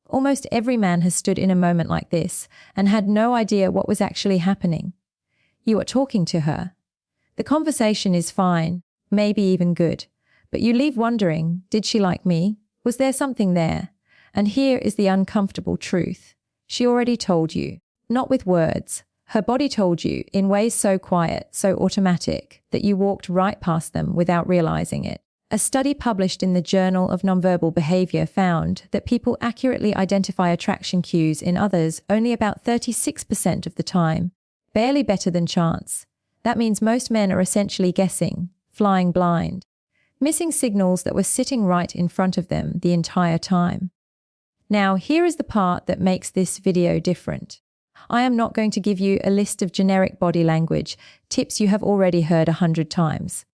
Almost every man has stood in a moment like this and had no idea what was actually happening. You are talking to her. The conversation is fine, maybe even good, but you leave wondering, did she like me? Was there something there? And here is the uncomfortable truth. She already told you, not with words. Her body told you in ways so quiet, so automatic, that you walked right past them without realizing it. A study published in the Journal of Nonverbal Behavior found that people accurately identify attraction cues in others only about 36% of the time, barely better than chance. That means most men are essentially guessing, flying blind, missing signals that were sitting right in front of them the entire time. Now, here is the part that makes this video different. I am not going to give you a list of generic body language, tips you have already heard 100 times.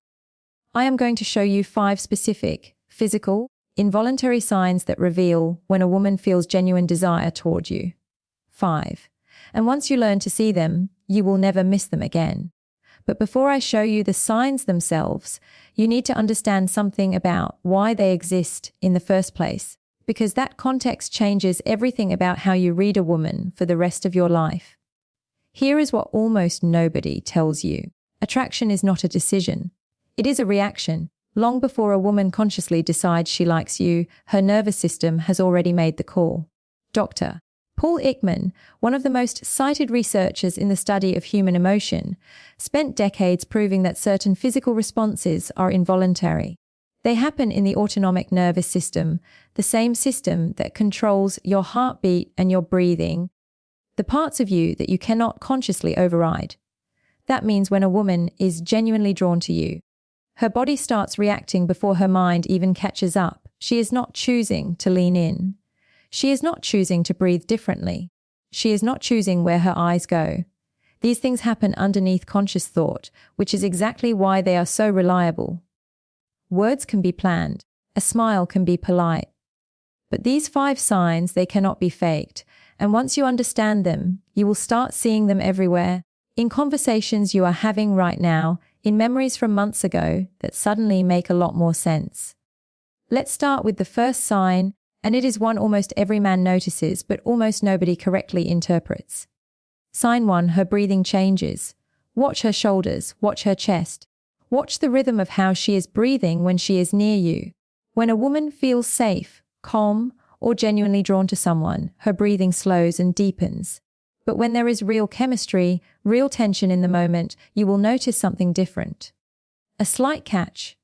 I am going to show you 5 specific, physical, involuntary signs that reveal when a woman feels genuine desire toward you. 5. And once you learn to see them, you will never miss them again. But before I show you the signs themselves, you need to understand something about why they exist in the first place, because that context changes everything about how you read a woman for the rest of your life. Here is what almost nobody tells you. Attraction is not a decision. It is a reaction. Long before a woman consciously decides she likes you, her nervous system has already made the call. Dr. Paul Ekman, one of the most cited researchers in the study of human emotion, spent decades proving that certain physical responses are involuntary. They happen in the autonomic nervous system, the same system that controls your heartbeat and your breathing, the parts of you that you cannot consciously override. That means when a woman is genuinely drawn to you, her body starts reacting before her mind even catches up. She is not choosing to lean in. She is not choosing to breathe differently. She is not choosing where her eyes go. These things happen underneath conscious thought, which is exactly why they are so reliable. Words can be planned. A smile can be polite. But these 5 signs, they cannot be faked. And once you understand them, you will start seeing them everywhere. In conversations you are having right now, in memories from months ago that suddenly make a lot more sense. Let's start with the first sign, and it is one almost every man notices, but almost nobody correctly interprets. Sign 1, her breathing changes. Watch her shoulders, watch her chest. Watch the rhythm of how she is breathing when she is near you. When a woman feels safe, calm, or genuinely drawn to someone, her breathing slows and deepens. But when there is real chemistry, real tension in the moment, you will notice something different. A slight catch.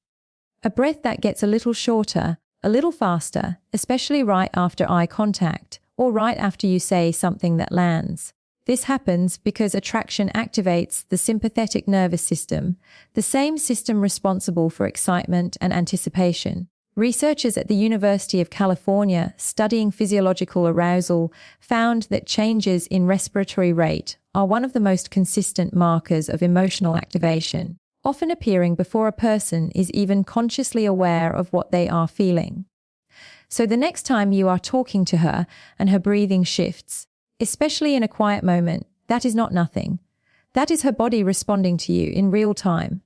A breath that gets a little shorter, a little faster, especially right after eye contact, or right after you say something that lands. This happens because attraction activates the sympathetic nervous system, the same system responsible for excitement and anticipation. Researchers at the University of California studying physiological arousal found that changes in respiratory rate are one of the most consistent markers of emotional activation, often appearing before a person is even consciously aware of what they are feeling. So the next time you are talking to her and her breathing shifts, especially in a quiet moment, that is not nothing. That is her body responding to you in real time.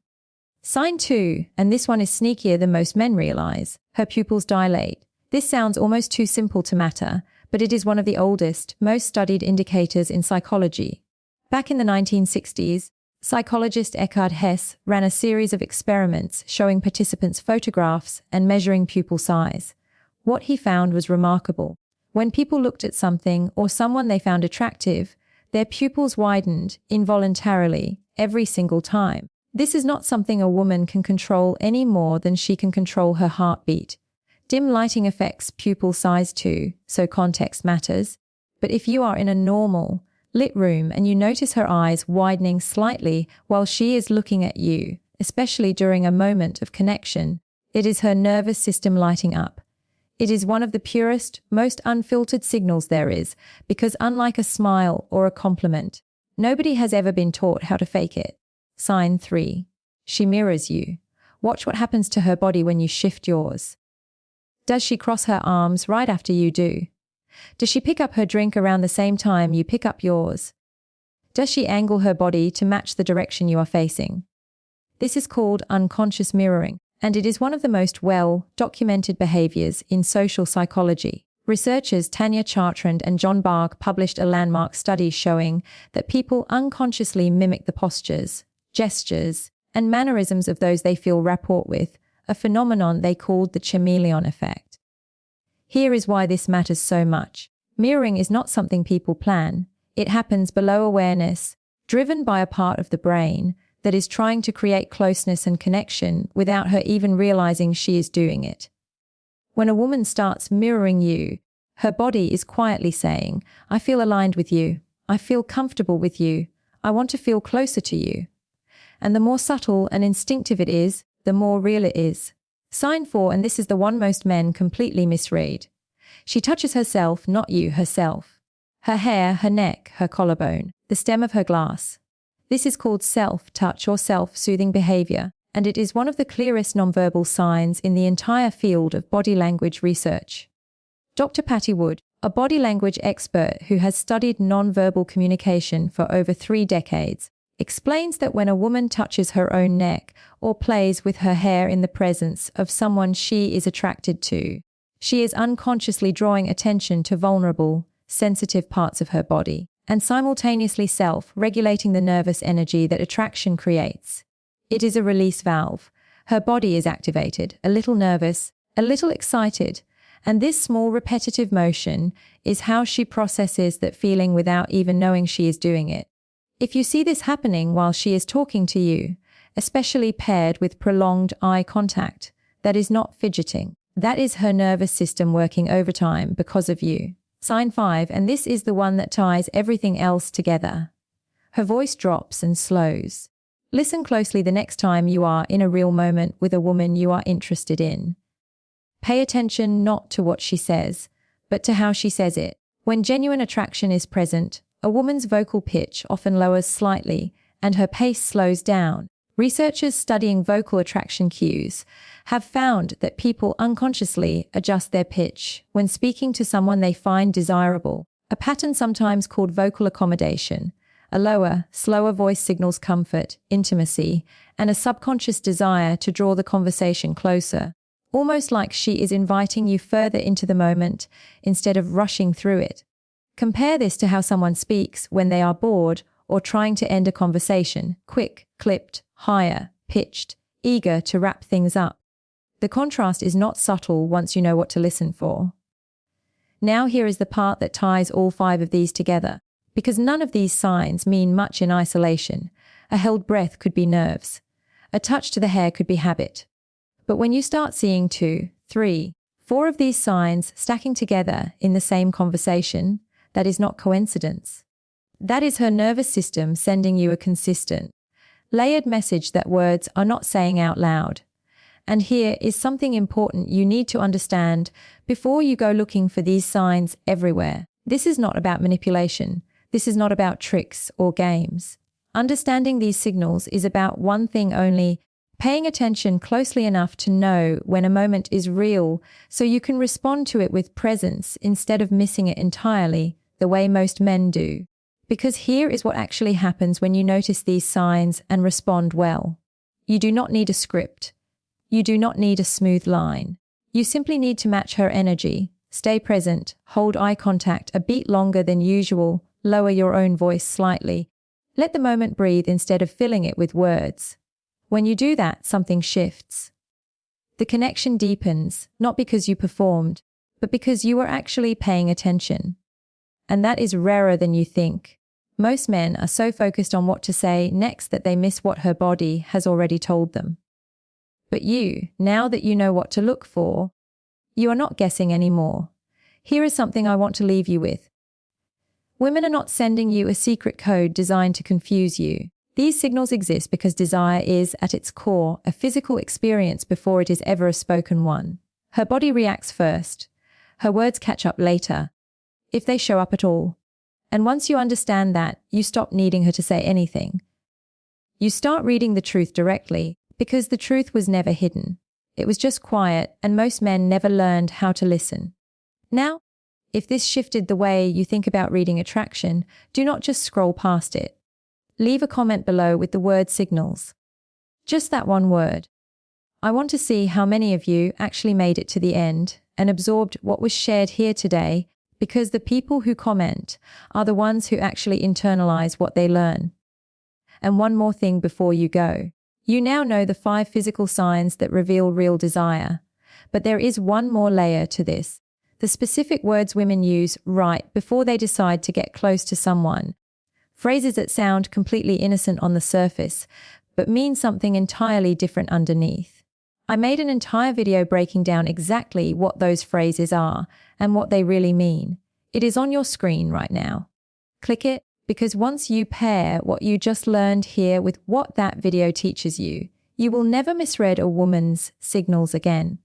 Sign 2, and this one is sneakier than most men realize. Her pupils dilate. This sounds almost too simple to matter, but it is one of the oldest, most studied indicators in psychology. Back in the 1960s, psychologist Eckhard Hess ran a series of experiments showing participants photographs and measuring pupil size. What he found was remarkable. When people looked at something or someone they found attractive, their pupils widened involuntarily every single time. This is not something a woman can control any more than she can control her heartbeat. Dim lighting affects pupil size too, so context matters. But if you are in a normal, lit room and you notice her eyes widening slightly while she is looking at you, especially during a moment of connection, it is her nervous system lighting up. It is one of the purest, most unfiltered signals there is, because unlike a smile or a compliment, nobody has ever been taught how to fake it. Sign 3. She mirrors you. Watch what happens to her body when you shift yours. Does she cross her arms right after you do? Does she pick up her drink around the same time you pick up yours? Does she angle her body to match the direction you are facing? This is called unconscious mirroring, and it is one of the most well-documented behaviors in social psychology. Researchers Tanya Chartrand and John Barg published a landmark study showing that people unconsciously mimic the postures, gestures, and mannerisms of those they feel rapport with, a phenomenon they called the chameleon effect. Here is why this matters so much. Mirroring is not something people plan. It happens below awareness, driven by a part of the brain that is trying to create closeness and connection without her even realizing she is doing it. When a woman starts mirroring you, her body is quietly saying, "I feel aligned with you. I feel comfortable with you. I want to feel closer to you." And the more subtle and instinctive it is, the more real it is. Sign 4, and this is the one most men completely misread. She touches herself, not you, herself. Her hair, her neck, her collarbone, the stem of her glass. This is called self-touch or self-soothing behavior, and it is one of the clearest nonverbal signs in the entire field of body language research. Dr. Patty Wood, a body language expert who has studied nonverbal communication for over 3 decades, explains that when a woman touches her own neck or plays with her hair in the presence of someone she is attracted to, she is unconsciously drawing attention to vulnerable, sensitive parts of her body and simultaneously self-regulating the nervous energy that attraction creates. It is a release valve. Her body is activated, a little nervous, a little excited, and this small repetitive motion is how she processes that feeling without even knowing she is doing it. If you see this happening while she is talking to you, especially paired with prolonged eye contact, that is not fidgeting. That is her nervous system working overtime because of you. Sign 5, and this is the one that ties everything else together. Her voice drops and slows. Listen closely the next time you are in a real moment with a woman you are interested in. Pay attention not to what she says, but to how she says it. When genuine attraction is present, a woman's vocal pitch often lowers slightly and her pace slows down. Researchers studying vocal attraction cues have found that people unconsciously adjust their pitch when speaking to someone they find desirable, a pattern sometimes called vocal accommodation. A lower, slower voice signals comfort, intimacy, and a subconscious desire to draw the conversation closer, almost like she is inviting you further into the moment instead of rushing through it. Compare this to how someone speaks when they are bored or trying to end a conversation, quick, clipped, higher, pitched, eager to wrap things up. The contrast is not subtle once you know what to listen for. Now here is the part that ties all 5 of these together, because none of these signs mean much in isolation. A held breath could be nerves. A touch to the hair could be habit. But when you start seeing 2, 3, 4 of these signs stacking together in the same conversation, that is not coincidence. That is her nervous system sending you a consistent, layered message that words are not saying out loud. And here is something important you need to understand before you go looking for these signs everywhere. This is not about manipulation. This is not about tricks or games. Understanding these signals is about one thing only: paying attention closely enough to know when a moment is real so you can respond to it with presence instead of missing it entirely, the way most men do. Because here is what actually happens when you notice these signs and respond well. You do not need a script. You do not need a smooth line. You simply need to match her energy, stay present, hold eye contact a beat longer than usual, lower your own voice slightly. Let the moment breathe instead of filling it with words. When you do that, something shifts. The connection deepens, not because you performed, but because you were actually paying attention. And that is rarer than you think. Most men are so focused on what to say next that they miss what her body has already told them. But you, now that you know what to look for, you are not guessing anymore. Here is something I want to leave you with. Women are not sending you a secret code designed to confuse you. These signals exist because desire is, at its core, a physical experience before it is ever a spoken one. Her body reacts first. Her words catch up later, if they show up at all. And once you understand that, you stop needing her to say anything. You start reading the truth directly, because the truth was never hidden. It was just quiet, and most men never learned how to listen. Now, if this shifted the way you think about reading attraction, do not just scroll past it. Leave a comment below with the word signals. Just that one word. I want to see how many of you actually made it to the end and absorbed what was shared here today, because the people who comment are the ones who actually internalize what they learn. And one more thing before you go. You now know the 5 physical signs that reveal real desire. But there is one more layer to this. The specific words women use right before they decide to get close to someone. Phrases that sound completely innocent on the surface, but mean something entirely different underneath. I made an entire video breaking down exactly what those phrases are and what they really mean. It is on your screen right now. Click it, because once you pair what you just learned here with what that video teaches you, you will never misread a woman's signals again.